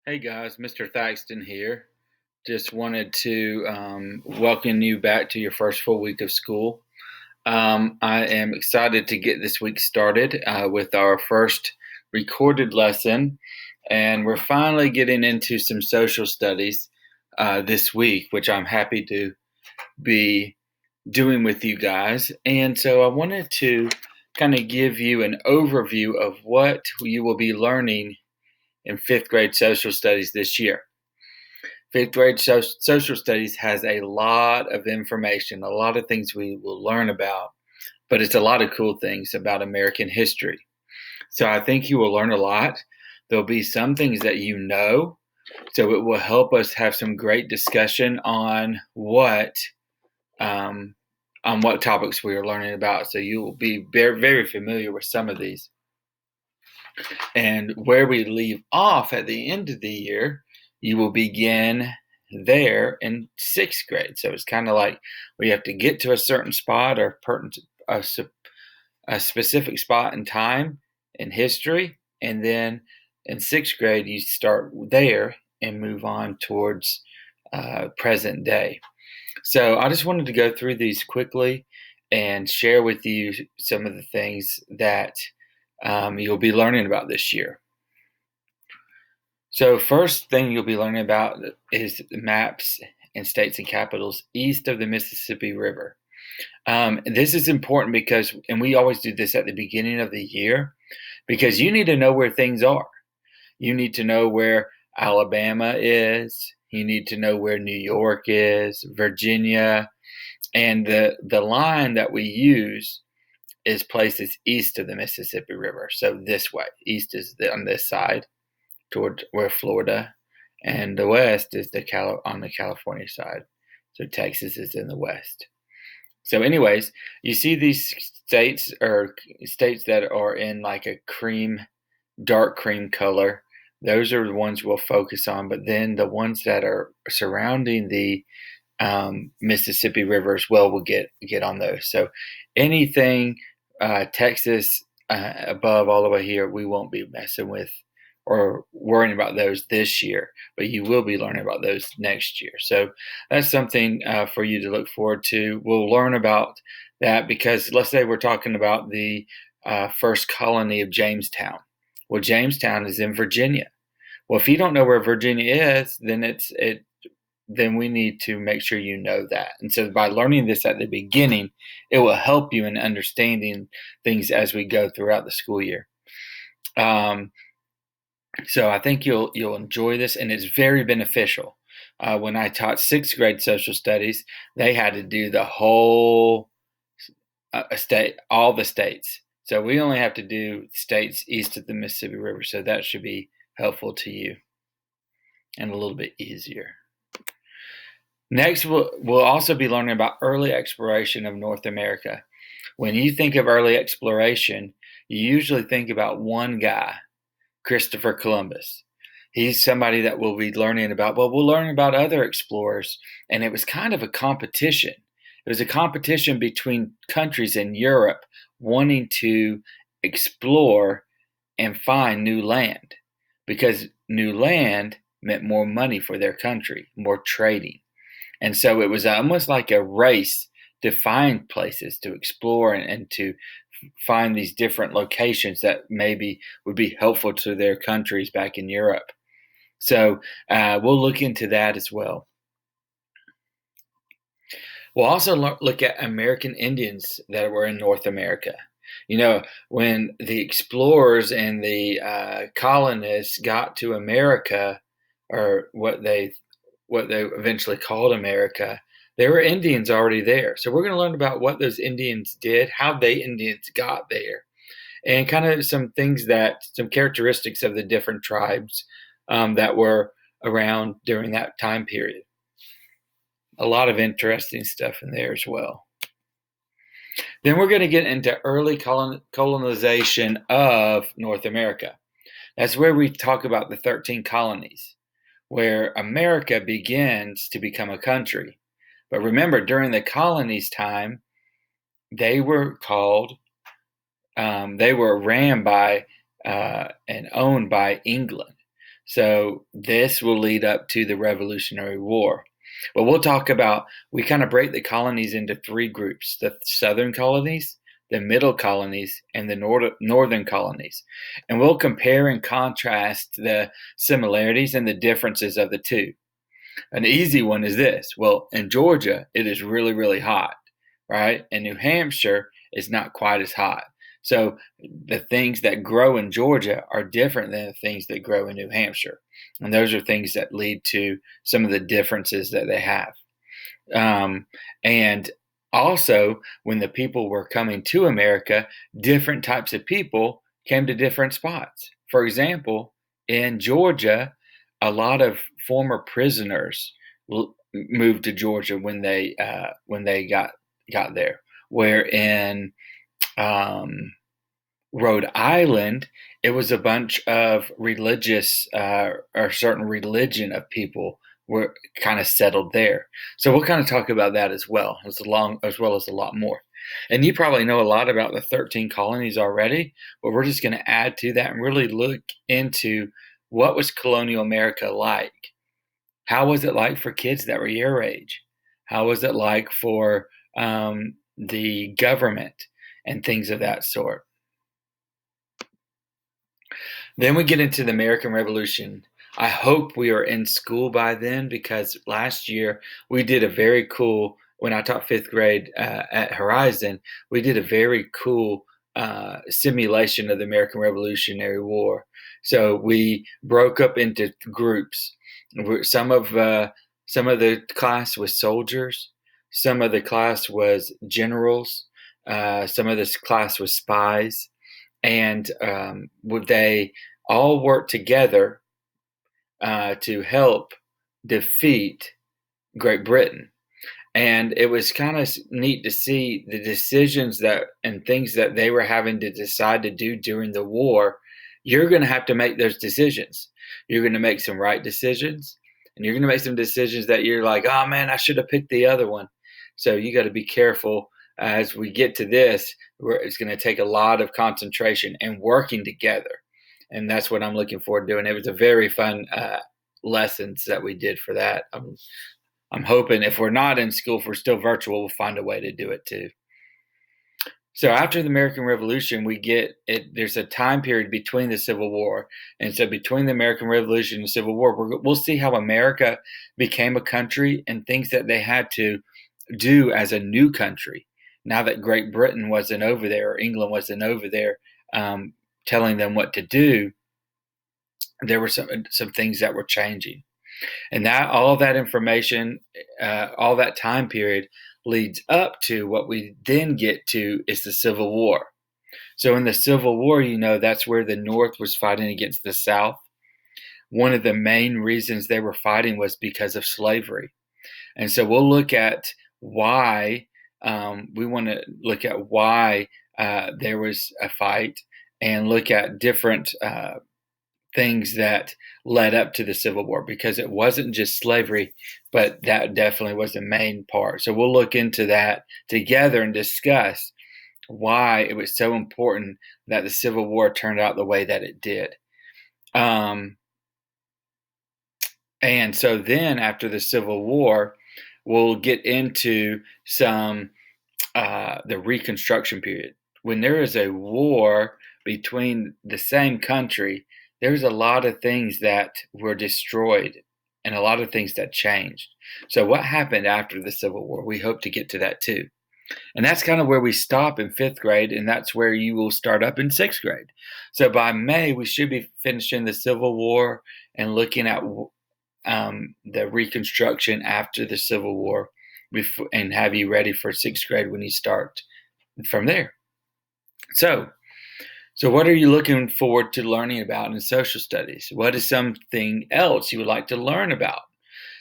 Hey guys, Mr. Thaxton here. Just wanted to welcome you back to your first full week of school. I am excited to get this week started with our first recorded lesson, and we're finally getting into some social studies this week, which I'm happy to be doing with you guys. And so I wanted to kind of give you an overview of what you will be learning in fifth grade social studies this year. Fifth grade social studies has a lot of information, a lot of things we will learn about, but it's a lot of cool things about American history. So I think you will learn a lot. There'll be some things that you know, so it will help us have some great discussion um, on what topics we are learning about. So you will be very, very familiar with some of these. And where we leave off at the end of the year, you will begin there in sixth grade. So it's kind of like we have to get to a certain spot or a specific spot in time in history. And then in sixth grade, you start there and move on towards present day. So I just wanted to go through these quickly and share with you some of the things that you'll be learning about this year. So first thing you'll be learning about is maps and states and capitals east of the Mississippi River. This is important because, and we always do this at the beginning of the year, because you need to know where things are. You need to know where Alabama is. You need to know where New York is, Virginia, and the line that we use is places east of the Mississippi River. So this way, east is on this side toward where Florida, and the west is on the California side. So Texas is in the west. So, anyways, you see these states or states that are in like a dark cream color. Those are the ones we'll focus on. But then the ones that are surrounding the Mississippi River as well, we'll get on those. So, anything Texas above all the way here, we won't be messing with or worrying about those this year, but you will be learning about those next year. So that's something for you to look forward to. We'll learn about that because let's say we're talking about the first colony of Jamestown. Well, Jamestown is in Virginia. Well, if you don't know where Virginia is, then we need to make sure you know that. And so by learning this at the beginning, it will help you in understanding things as we go throughout the school year. So I think you'll enjoy this, and it's very beneficial. When I taught sixth grade social studies, they had to do the whole state, all the states. So we only have to do states east of the Mississippi River. So that should be helpful to you and a little bit easier. Next, we'll also be learning about early exploration of North America. When you think of early exploration, you usually think about one guy, Christopher Columbus. He's somebody that we'll be learning about. Well, we'll learn about other explorers, and it was kind of a competition. It was a competition between countries in Europe wanting to explore and find new land because new land meant more money for their country, more trading. And so it was almost like a race to find places to explore and to find these different locations that maybe would be helpful to their countries back in Europe. So we'll look into that as well. We'll also look at American Indians that were in North America. You know, when the explorers and the colonists got to America, or what they eventually called America, there were Indians already there. So we're going to learn about what those Indians did, how they Indians got there, and kind of some characteristics of the different tribes that were around during that time period. A lot of interesting stuff in there as well. Then we're going to get into early colonization of North America. That's where we talk about the 13 colonies, where America begins to become a country. But remember, during the colonies' time, they were ran by and owned by England. So this will lead up to the Revolutionary War. But we'll talk about, we kind of break the colonies into three groups: the southern colonies, the middle colonies, and the northern colonies. And we'll compare and contrast the similarities and the differences of the two. An easy one is this. Well, in Georgia, it is really, really hot, right? In New Hampshire, it's not quite as hot. So the things that grow in Georgia are different than the things that grow in New Hampshire. And those are things that lead to some of the differences that they have. And also, when the people were coming to America, different types of people came to different spots. For example, in Georgia, a lot of former prisoners moved to Georgia when they got there. Where in Rhode Island, it was a bunch of religious or certain religion of people were kind of settled there. So we'll kind of talk about that as well as well as a lot more. And you probably know a lot about the 13 colonies already, but we're just going to add to that and really look into what was colonial America like. How was it like for kids that were your age? How was it like for the government and things of that sort? Then we get into the American Revolution. I hope we are in school by then, because last year we did a very cool, when I taught fifth grade at Horizon, we did a very cool simulation of the American Revolutionary War. So we broke up into groups. Some of the class was soldiers, some of the class was generals, some of this class was spies, and they all worked together to help defeat Great Britain. And it was kind of neat to see the decisions and things that they were having to decide to do during the war. You're going to have to make those decisions. You're going to make some right decisions, and you're going to make some decisions that you're like, oh man, I should have picked the other one. So you got to be careful as we get to this, where it's going to take a lot of concentration and working together. And that's what I'm looking forward to doing. It was a very fun lessons that we did for that. I'm hoping if we're not in school, if we're still virtual, we'll find a way to do it too. So after the American Revolution, we get it. There's a time period between the Civil War, and so between the American Revolution and the Civil War, we'll see how America became a country and things that they had to do as a new country. Now that Great Britain wasn't over there, or England wasn't over there, telling them what to do, there were some things that were changing. And that all that information, all that time period leads up to what we then get to is the Civil War. So in the Civil War, that's where the North was fighting against the South. One of the main reasons they were fighting was because of slavery. And so we'll look at why, we want to look at why there was a fight, and look at different things that led up to the Civil War, because it wasn't just slavery, but that definitely was the main part. So we'll look into that together and discuss why it was so important that the Civil War turned out the way that it did. And so then after the Civil War, we'll get into some the Reconstruction period. When there is a war between the same country, there's a lot of things that were destroyed and a lot of things that changed. So what happened after the Civil War? We hope to get to that too. And that's kind of where we stop in fifth grade, and that's where you will start up in sixth grade. So by May, we should be finishing the Civil War and looking at the Reconstruction after the Civil War, and have you ready for sixth grade when you start from there. So what are you looking forward to learning about in social studies? What is something else you would like to learn about?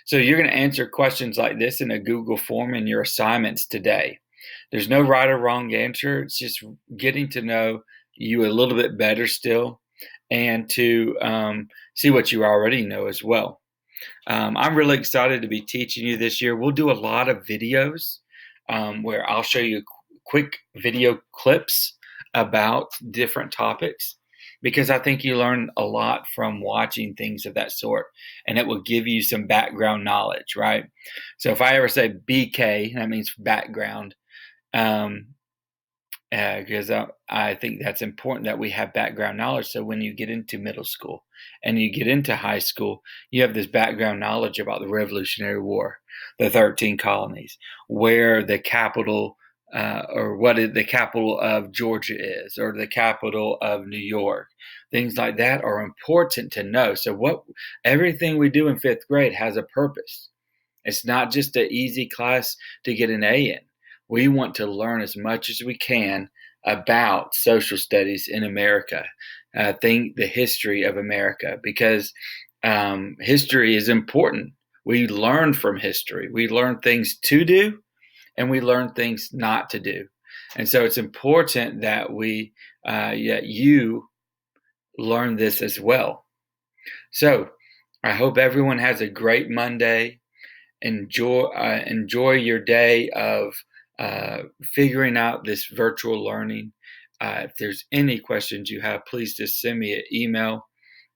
So you're going to answer questions like this in a Google form in your assignments today. There's no right or wrong answer. It's just getting to know you a little bit better still, and to see what you already know as well. I'm really excited to be teaching you this year. We'll do a lot of videos where I'll show you quick video clips about different topics. because I think you learn a lot from watching things of that sort, and it will give you some background knowledge, right? So if I ever say BK, that means background, um, because I think that's important that we have background knowledge. So when you get into middle school and you get into high school, you have this background knowledge about the Revolutionary War, the 13 colonies, where the capital or the capital of Georgia is, or the capital of New York. Things like that are important to know. So everything we do in fifth grade has a purpose. It's not just an easy class to get an A in. We want to learn as much as we can about social studies in America, the history of America, because history is important. We learn from history. We learn things to do, and we learn things not to do. And so it's important that you learn this as well. So I hope everyone has a great Monday. Enjoy your day of figuring out this virtual learning. If there's any questions you have, please just send me an email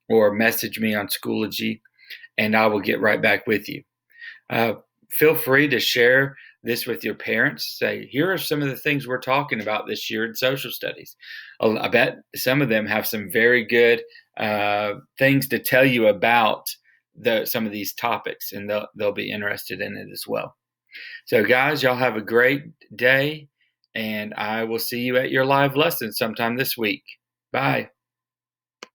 or message me on Schoology, and I will get right back with you. Feel free to share this with your parents. Say, here are some of the things we're talking about this year in social studies. I bet some of them have some very good things to tell you about some of these topics, and they'll be interested in it as well. So, guys, y'all have a great day, and I will see you at your live lesson sometime this week. Bye.